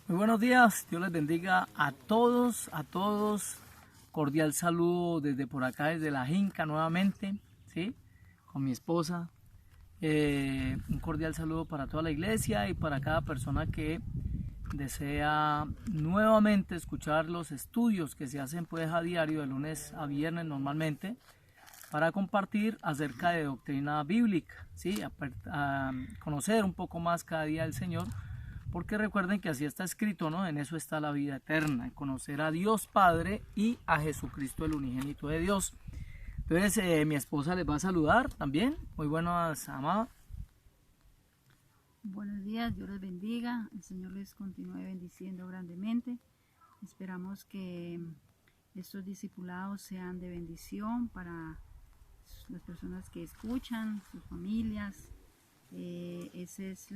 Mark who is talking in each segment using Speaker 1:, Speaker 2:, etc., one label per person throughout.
Speaker 1: Muy buenos días, Dios les bendiga a todos, a todos. Cordial saludo desde por acá, desde La Jinca nuevamente, ¿sí? Con mi esposa. Un cordial saludo para toda la iglesia y para cada persona que desea nuevamente escuchar los estudios que se hacen pues a diario, de lunes a viernes normalmente, para compartir acerca de doctrina bíblica, ¿sí? A conocer un poco más cada día del Señor. Porque recuerden que así está escrito, ¿no? En eso está la vida eterna, en conocer a Dios Padre y a Jesucristo el unigénito de Dios. Entonces mi esposa les va a saludar también. Muy buenas, amada.
Speaker 2: Buenos días, Dios les bendiga, el Señor les continúe bendiciendo grandemente. Esperamos que estos discipulados sean de bendición para las personas que escuchan, sus familias. Esa es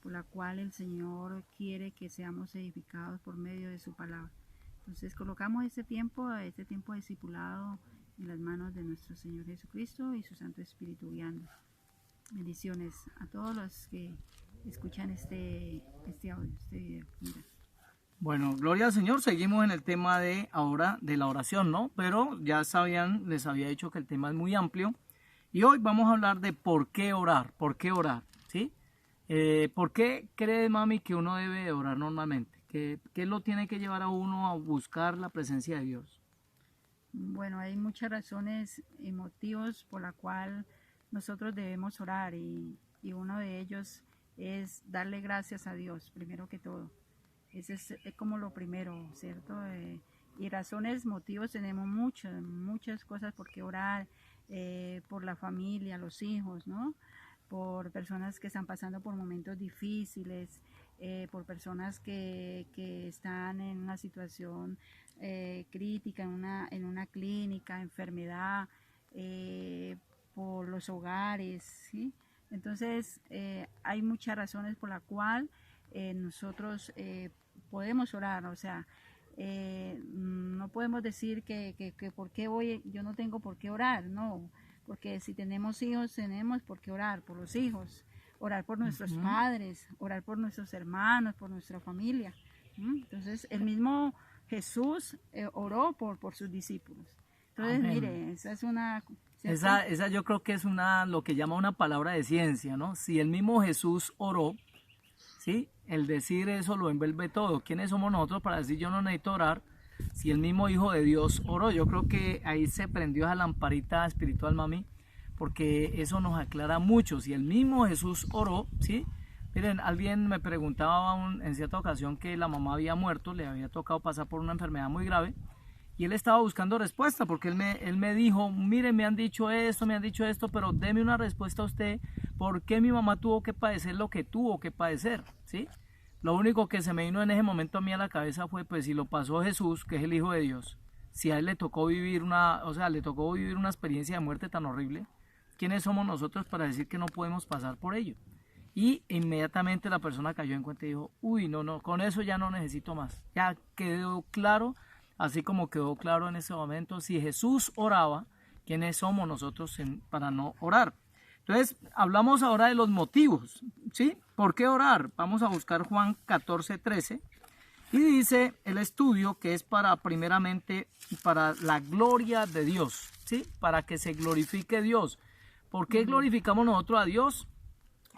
Speaker 2: por la cual el Señor quiere que seamos edificados por medio de su palabra. Entonces colocamos este tiempo de discipulado en las manos de nuestro Señor Jesucristo y su Santo Espíritu guiando. Bendiciones a todos los que escuchan este audio, este video. Mira.
Speaker 1: Bueno, gloria al Señor. Seguimos en el tema de ahora de la oración, ¿no? Pero ya sabían, les había dicho que el tema es muy amplio. Y hoy vamos a hablar de por qué orar, ¿sí? ¿Por qué cree mami que uno debe orar normalmente? ¿Qué lo tiene que llevar a uno a buscar la presencia de Dios?
Speaker 2: Bueno, hay muchas razones y motivos por la cual nosotros debemos orar y uno de ellos es darle gracias a Dios, primero que todo. Ese es como lo primero, ¿cierto? Y razones, motivos tenemos muchas cosas por qué orar, por la familia, los hijos, ¿no? Por personas que están pasando por momentos difíciles, por personas que están en una situación crítica, en una clínica, enfermedad, por los hogares, ¿sí? Entonces hay muchas razones por la cual nosotros podemos orar, o sea, no podemos decir que por qué yo no tengo por qué orar, no, porque si tenemos hijos tenemos por qué orar por los hijos, orar por nuestros padres, orar por nuestros hermanos, por nuestra familia. Entonces el mismo Jesús oró por sus discípulos. Entonces,
Speaker 1: Amén.
Speaker 2: Mire, esa es una...
Speaker 1: Esa yo creo que es lo que llama una palabra de ciencia, ¿no? Si el mismo Jesús oró, ¿sí? El decir eso lo envuelve todo. ¿Quiénes somos nosotros para decir yo no necesito orar? Si el mismo Hijo de Dios oró, yo creo que ahí se prendió esa lamparita espiritual, mami, porque eso nos aclara mucho. Si el mismo Jesús oró, ¿sí? Miren, alguien me preguntaba en cierta ocasión que la mamá había muerto, le había tocado pasar por una enfermedad muy grave, y él estaba buscando respuesta, porque él me dijo, mire, me han dicho esto, pero deme una respuesta a usted, ¿por qué mi mamá tuvo que padecer lo que tuvo que padecer? ¿Sí? Lo único que se me vino en ese momento a mí a la cabeza fue, pues si lo pasó Jesús, que es el Hijo de Dios, si a él le tocó vivir una experiencia de muerte tan horrible, ¿quiénes somos nosotros para decir que no podemos pasar por ello? Y inmediatamente la persona cayó en cuenta y dijo, uy, no, con eso ya no necesito más. Ya quedó claro, así como quedó claro en ese momento, si Jesús oraba, ¿quiénes somos nosotros para no orar? Entonces, hablamos ahora de los motivos, ¿sí? ¿Por qué orar? Vamos a buscar Juan 14:13 y dice el estudio que es primeramente para la gloria de Dios, ¿sí? Para que se glorifique Dios. ¿Por qué glorificamos nosotros a Dios?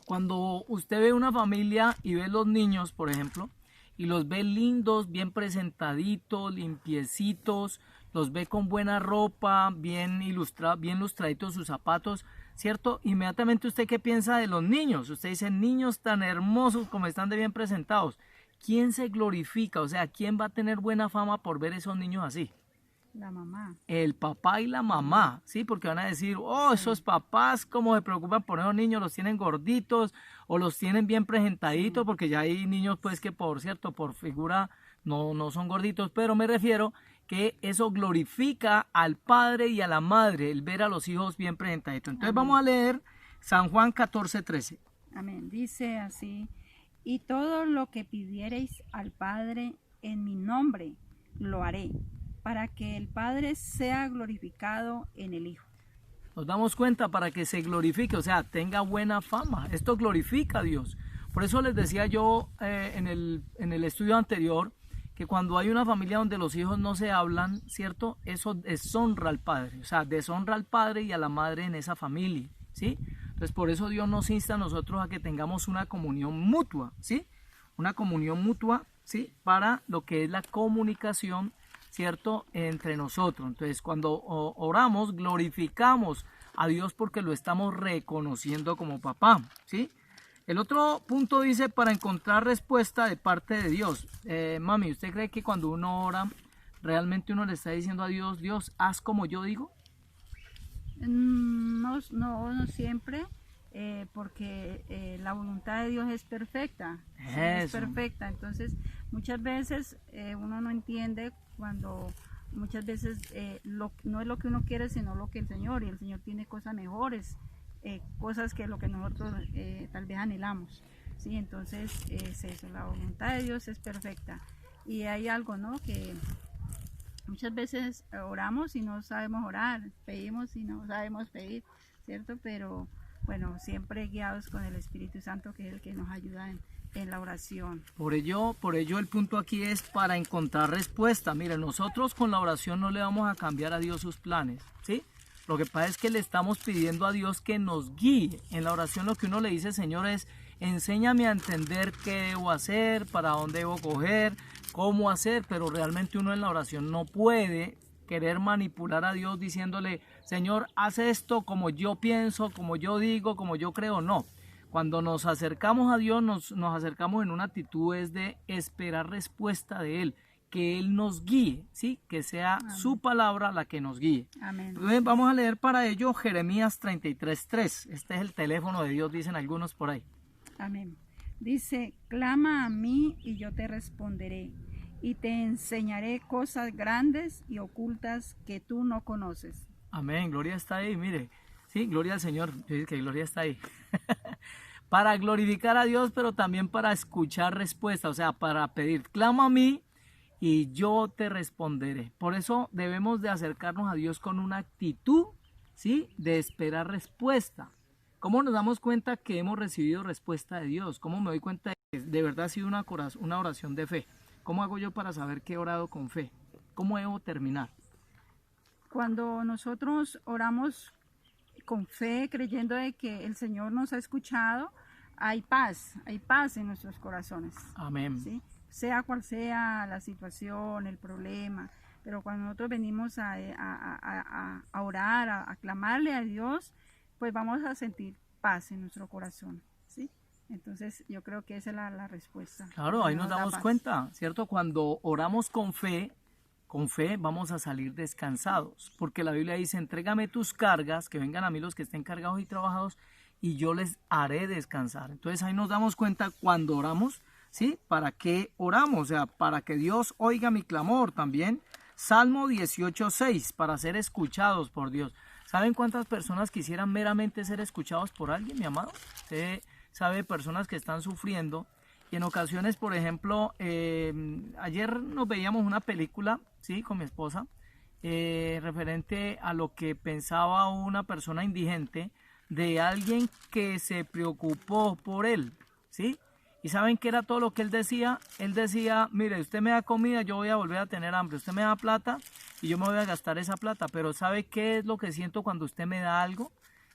Speaker 1: Cuando usted ve una familia y ve los niños, por ejemplo, y los ve lindos, bien presentaditos, limpiecitos, los ve con buena ropa, bien lustraditos sus zapatos, ¿cierto? Inmediatamente usted, ¿qué piensa de los niños? Usted dice, niños tan hermosos como están de bien presentados. ¿Quién se glorifica? O sea, ¿quién va a tener buena fama por ver esos niños así?
Speaker 2: La mamá.
Speaker 1: El papá y la mamá, ¿sí? Porque van a decir, oh, esos papás cómo se preocupan por esos niños, los tienen gorditos o los tienen bien presentaditos, porque ya hay niños pues que por cierto, por figura no son gorditos, pero me refiero que eso glorifica al padre y a la madre, el ver a los hijos bien presentaditos. Entonces
Speaker 2: Amén.
Speaker 1: Vamos a leer San Juan 14:13.
Speaker 2: Amén. Dice así, y todo lo que pidiereis al Padre en mi nombre, lo haré, para que el Padre sea glorificado en el Hijo.
Speaker 1: Nos damos cuenta para que se glorifique, o sea, tenga buena fama. Esto glorifica a Dios. Por eso les decía yo en el estudio anterior, que cuando hay una familia donde los hijos no se hablan, ¿cierto? Eso deshonra al padre, o sea, deshonra al padre y a la madre en esa familia, ¿sí? Entonces, por eso Dios nos insta a nosotros a que tengamos una comunión mutua, ¿sí? Una comunión mutua, ¿sí? Para lo que es la comunicación, ¿cierto? Entre nosotros. Entonces, cuando oramos, glorificamos a Dios porque lo estamos reconociendo como papá, ¿sí? El otro punto dice para encontrar respuesta de parte de Dios. Mami, ¿usted cree que cuando uno ora, realmente uno le está diciendo a Dios, Dios, haz como yo digo?
Speaker 2: No siempre, porque la voluntad de Dios es perfecta. Sí, es perfecta. Entonces, muchas veces uno no entiende cuando muchas veces no es lo que uno quiere, sino lo que el Señor, y el Señor tiene cosas mejores. Cosas que lo que nosotros tal vez anhelamos, ¿sí? Entonces es eso, la voluntad de Dios es perfecta. Y hay algo, ¿no? Que muchas veces oramos y no sabemos orar, pedimos y no sabemos pedir, ¿cierto? Pero bueno, siempre guiados con el Espíritu Santo, que es el que nos ayuda en la oración.
Speaker 1: Por ello el punto aquí es para encontrar respuesta. Mire, nosotros con la oración no le vamos a cambiar a Dios sus planes, ¿sí? Lo que pasa es que le estamos pidiendo a Dios que nos guíe. En la oración lo que uno le dice, Señor, es enséñame a entender qué debo hacer, para dónde debo coger, cómo hacer, pero realmente uno en la oración no puede querer manipular a Dios diciéndole, Señor, haz esto como yo pienso, como yo digo, como yo creo. No. Cuando nos acercamos a Dios, nos acercamos en una actitud es de esperar respuesta de Él, que Él nos guíe, ¿sí? Que sea Amén. Su palabra la que nos guíe.
Speaker 2: Amén.
Speaker 1: Entonces vamos a leer para ello Jeremías 33:3. Este es el teléfono de Dios, dicen algunos por ahí.
Speaker 2: Amén. Dice, clama a mí y yo te responderé, y te enseñaré cosas grandes y ocultas que tú no conoces.
Speaker 1: Amén, gloria está ahí, mire. Sí, gloria al Señor, dice que gloria está ahí. Para glorificar a Dios, pero también para escuchar respuesta, o sea, para pedir, clama a mí y yo te responderé. Por eso debemos de acercarnos a Dios con una actitud, ¿sí? De esperar respuesta. ¿Cómo nos damos cuenta que hemos recibido respuesta de Dios? ¿Cómo me doy cuenta de que de verdad ha sido una oración de fe? ¿Cómo hago yo para saber que he orado con fe? ¿Cómo debo terminar?
Speaker 2: Cuando nosotros oramos con fe, creyendo de que el Señor nos ha escuchado, hay paz en nuestros corazones.
Speaker 1: Amén.
Speaker 2: ¿Sí? Sea cual sea la situación, el problema, pero cuando nosotros venimos a orar, a clamarle a Dios, pues vamos a sentir paz en nuestro corazón, ¿sí? Entonces yo creo que esa es la respuesta.
Speaker 1: Claro, ahí nos damos cuenta, ¿cierto? Cuando oramos con fe vamos a salir descansados, porque la Biblia dice, entrégame tus cargas, que vengan a mí los que estén cargados y trabajados, y yo les haré descansar. Entonces ahí nos damos cuenta cuando oramos, ¿sí? ¿Para qué oramos? O sea, para que Dios oiga mi clamor también. Salmo 18:6, para ser escuchados por Dios. ¿Saben cuántas personas quisieran meramente ser escuchados por alguien, mi amado? Usted sabe, personas que están sufriendo. Y en ocasiones, por ejemplo, ayer nos veíamos una película, ¿sí? Con mi esposa, referente a lo que pensaba una persona indigente de alguien que se preocupó por él, ¿sí? ¿Y saben qué era todo lo que él decía? Él decía, mire, usted me da comida, yo voy a volver a tener hambre. Usted me da plata y yo me voy a gastar esa plata. Pero ¿sabe qué es lo que siento cuando usted me da algo?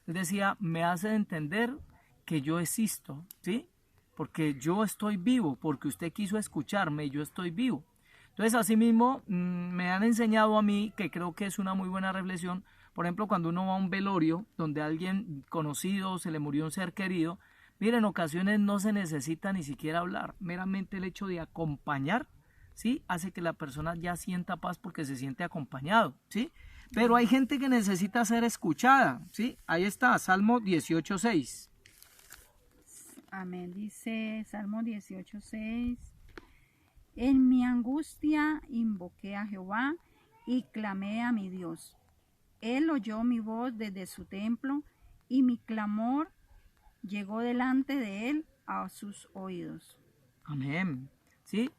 Speaker 1: Él decía, me hace entender que yo existo, ¿sí? Porque yo estoy vivo, porque usted quiso escucharme y yo estoy vivo. Entonces, asimismo, me han enseñado a mí, que creo que es una muy buena reflexión, por ejemplo, cuando uno va a un velorio donde alguien conocido se le murió un ser querido, mira, en ocasiones no se necesita ni siquiera hablar, meramente el hecho de acompañar, ¿sí? Hace que la persona ya sienta paz porque se siente acompañado, ¿sí? Pero hay gente que necesita ser escuchada, ¿sí? Ahí está, Salmo 18:6.
Speaker 2: Amén, dice Salmo 18:6. En mi angustia invoqué a Jehová y clamé a mi Dios. Él oyó mi voz desde su templo y mi clamor llegó delante de él a sus oídos.
Speaker 1: Amén. ¿Sí?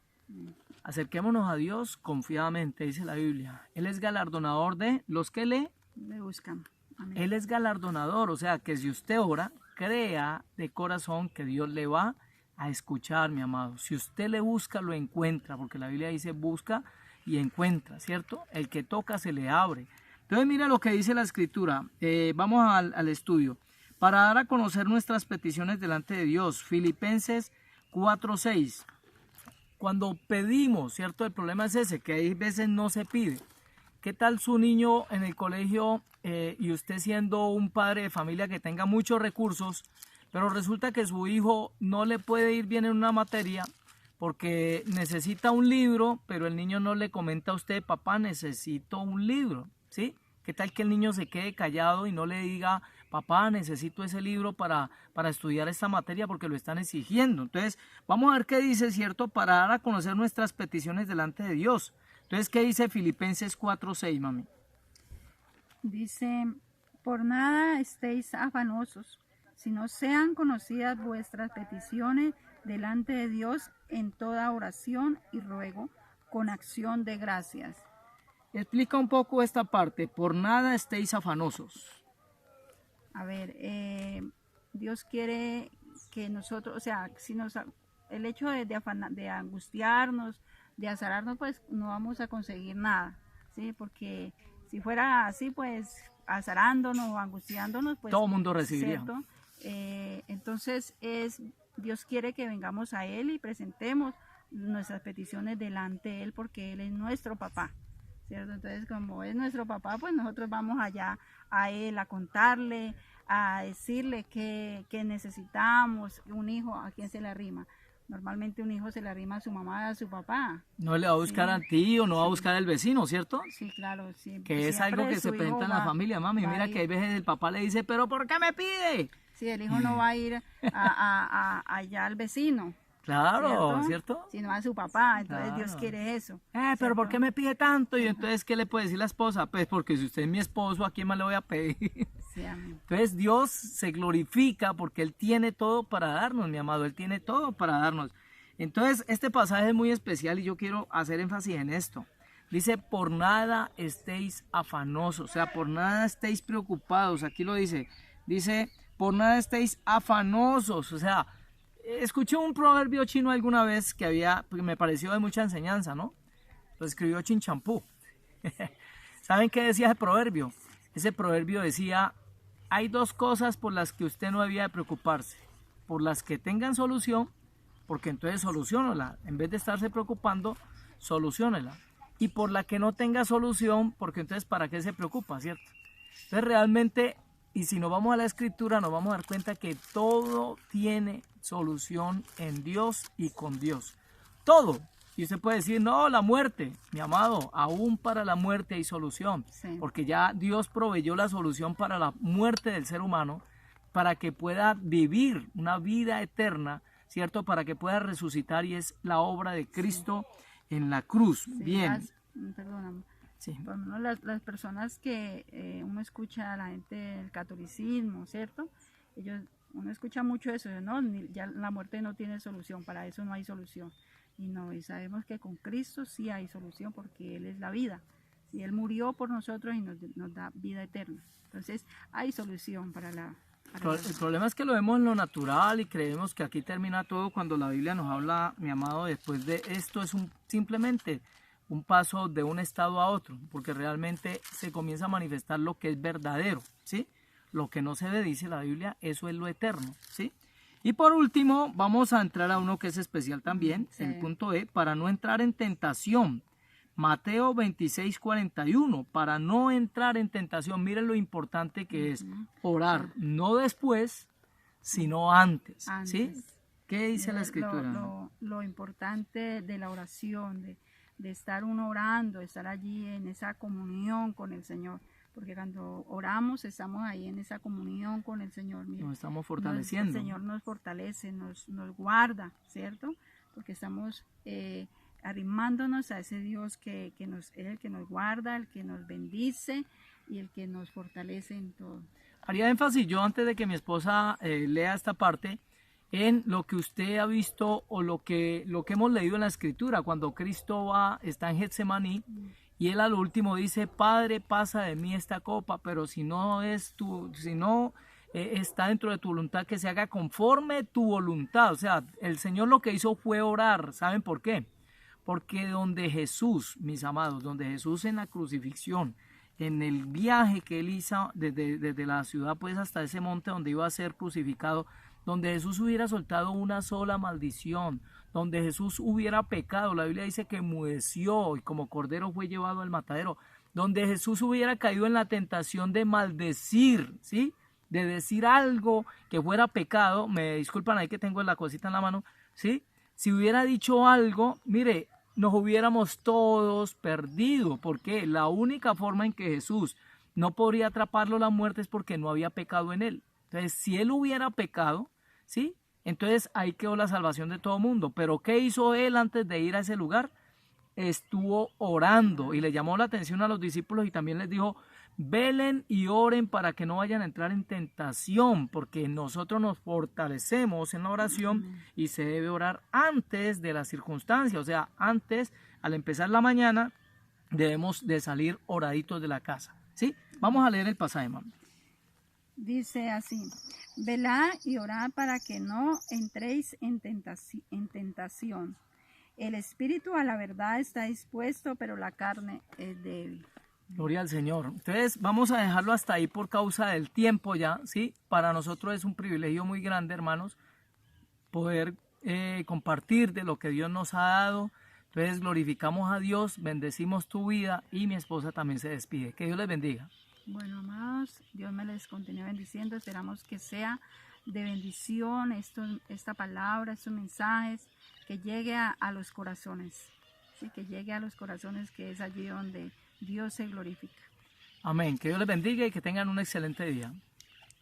Speaker 1: Acerquémonos a Dios confiadamente, dice la Biblia. Él es galardonador de los que le
Speaker 2: buscan. Amén.
Speaker 1: Él es galardonador, o sea que si usted ora, crea de corazón que Dios le va a escuchar, mi amado. Si usted le busca, lo encuentra, porque la Biblia dice busca y encuentra, ¿cierto? El que toca se le abre. Entonces mira lo que dice la Escritura. Vamos al estudio. Para dar a conocer nuestras peticiones delante de Dios. Filipenses 4:6. Cuando pedimos, ¿cierto? El problema es ese, que hay veces no se pide. ¿Qué tal su niño en el colegio y usted siendo un padre de familia que tenga muchos recursos, pero resulta que su hijo no le puede ir bien en una materia porque necesita un libro, pero el niño no le comenta a usted, papá, necesito un libro, ¿sí? ¿Qué tal que el niño se quede callado y no le diga, papá, necesito ese libro para estudiar esta materia porque lo están exigiendo? Entonces, vamos a ver qué dice, ¿cierto? Para dar a conocer nuestras peticiones delante de Dios. Entonces, ¿qué dice Filipenses 4:6, mami?
Speaker 2: Dice, por nada estéis afanosos, sino sean conocidas vuestras peticiones delante de Dios en toda oración y ruego, con acción de gracias.
Speaker 1: Explica un poco esta parte, por nada estéis afanosos.
Speaker 2: A ver, Dios quiere que nosotros, o sea, si nos, el hecho de angustiarnos, de azararnos, pues no vamos a conseguir nada, ¿sí? Porque si fuera así, pues azarándonos o angustiándonos, pues
Speaker 1: todo el mundo recibiría.
Speaker 2: ¿cierto? Entonces Dios quiere que vengamos a Él y presentemos nuestras peticiones delante de Él porque Él es nuestro papá, ¿cierto? Entonces, como es nuestro papá, pues nosotros vamos allá a Él a contarle, a decirle que necesitamos un hijo. ¿A quién se le arrima? Normalmente un hijo se le arrima a su mamá, a su papá.
Speaker 1: No le va a buscar a ti o no va a buscar al vecino, ¿cierto?
Speaker 2: Sí, claro, sí.
Speaker 1: Que es algo que se presenta en la familia, mami. Mira que hay veces el papá le dice, pero ¿por qué me pide?
Speaker 2: Sí, el hijo no va a ir allá al vecino.
Speaker 1: Claro, ¿cierto?
Speaker 2: Sino a su papá, entonces
Speaker 1: Claro.
Speaker 2: Dios quiere eso.
Speaker 1: Pero ¿por qué me pide tanto? Y entonces, ¿qué le puede decir la esposa? Pues porque si usted es mi esposo, ¿a quién más le voy a pedir?
Speaker 2: Sí, amén.
Speaker 1: Entonces Dios se glorifica porque Él tiene todo para darnos, mi amado. Él tiene todo para darnos. Entonces, este pasaje es muy especial y yo quiero hacer énfasis en esto. Dice, por nada estéis afanosos, o sea, por nada estéis preocupados. Aquí lo dice. Dice, por nada estéis afanosos, o sea, escuché un proverbio chino alguna vez que me pareció de mucha enseñanza, ¿no? Lo escribió Chinchampú. ¿Saben qué decía ese proverbio? Ese proverbio decía, hay dos cosas por las que usted no debía de preocuparse. Por las que tengan solución, porque entonces soluciónela. En vez de estarse preocupando, soluciónela. Y por la que no tenga solución, porque entonces ¿para qué se preocupa, cierto? Entonces realmente, y si nos vamos a la Escritura, nos vamos a dar cuenta que todo tiene solución en Dios y con Dios. Todo. Y usted puede decir, no, la muerte, mi amado, aún para la muerte hay solución.
Speaker 2: Sí.
Speaker 1: Porque ya Dios proveyó la solución para la muerte del ser humano, para que pueda vivir una vida eterna, ¿cierto? Para que pueda resucitar, y es la obra de Cristo en la cruz.
Speaker 2: Sí,
Speaker 1: Bien.
Speaker 2: Perdóname.
Speaker 1: Sí.
Speaker 2: Por lo menos las personas que uno escucha a la gente del catolicismo, ¿cierto? Uno escucha mucho eso, ¿no? Ya la muerte no tiene solución, para eso no hay solución. Y no, y sabemos que con Cristo sí hay solución porque Él es la vida. Y Él murió por nosotros y nos da vida eterna. Entonces hay solución para la...
Speaker 1: El problema es que lo vemos en lo natural y creemos que aquí termina todo, cuando la Biblia nos habla, mi amado, después de esto es simplemente un paso de un estado a otro, porque realmente se comienza a manifestar lo que es verdadero, ¿sí? Lo que no se ve, dice la Biblia, eso es lo eterno, ¿sí? Y por último, vamos a entrar a uno que es especial también,
Speaker 2: sí.
Speaker 1: el punto E, para no entrar en tentación. Mateo 26:41, para no entrar en tentación. Miren lo importante que es orar, no después, sino antes, ¿sí? ¿Qué dice la Escritura?
Speaker 2: Lo importante de la oración, de estar uno orando, de estar allí en esa comunión con el Señor, porque cuando oramos estamos ahí en esa comunión con el Señor. Mira,
Speaker 1: nos estamos fortaleciendo.
Speaker 2: El Señor nos fortalece, nos guarda, ¿cierto? Porque estamos arrimándonos a ese Dios que es el que nos guarda, el que nos bendice y el que nos fortalece en todo.
Speaker 1: Haría énfasis yo, antes de que mi esposa lea esta parte, en lo que usted ha visto o lo que hemos leído en la Escritura, cuando Cristo está en Getsemaní y Él al último dice, Padre, pasa de mí esta copa, pero si no está dentro de tu voluntad que se haga conforme tu voluntad. O sea, el Señor lo que hizo fue orar. ¿Saben por qué? Porque donde Jesús, mis amados, donde Jesús en la crucifixión, en el viaje que él hizo desde la ciudad pues hasta ese monte donde iba a ser crucificado, donde Jesús hubiera soltado una sola maldición, donde Jesús hubiera pecado, la Biblia dice que enmudeció y como cordero fue llevado al matadero, donde Jesús hubiera caído en la tentación de maldecir, ¿sí? De decir algo que fuera pecado, me disculpan ahí que tengo la cosita en la mano, ¿sí? Si hubiera dicho algo, mire, nos hubiéramos todos perdido, porque la única forma en que Jesús no podría atraparlo la muerte es porque no había pecado en él. Entonces, si él hubiera pecado, ¿sí? Entonces ahí quedó la salvación de todo mundo. Pero ¿qué hizo él antes de ir a ese lugar? Estuvo orando y le llamó la atención a los discípulos y también les dijo, velen y oren para que no vayan a entrar en tentación, porque nosotros nos fortalecemos en la oración y se debe orar antes de la circunstancia, o sea, antes, al empezar la mañana, debemos de salir oraditos de la casa, ¿sí? Vamos a leer el pasaje, mami.
Speaker 2: Dice así, velad y orad para que no entréis en tentación. El espíritu a la verdad está dispuesto, pero la carne es débil.
Speaker 1: Gloria al Señor. Entonces vamos a dejarlo hasta ahí por causa del tiempo ya, ¿sí? Para nosotros es un privilegio muy grande, hermanos, poder compartir de lo que Dios nos ha dado. Entonces glorificamos a Dios, bendecimos tu vida y mi esposa también se despide. Que Dios les bendiga.
Speaker 2: Bueno, amados, Dios me les continúe bendiciendo. Esperamos que sea de bendición esta palabra, estos mensajes, que llegue a los corazones, ¿sí? Que llegue a los corazones, que es allí donde Dios se glorifica.
Speaker 1: Amén. Que Dios les bendiga y que tengan un excelente día.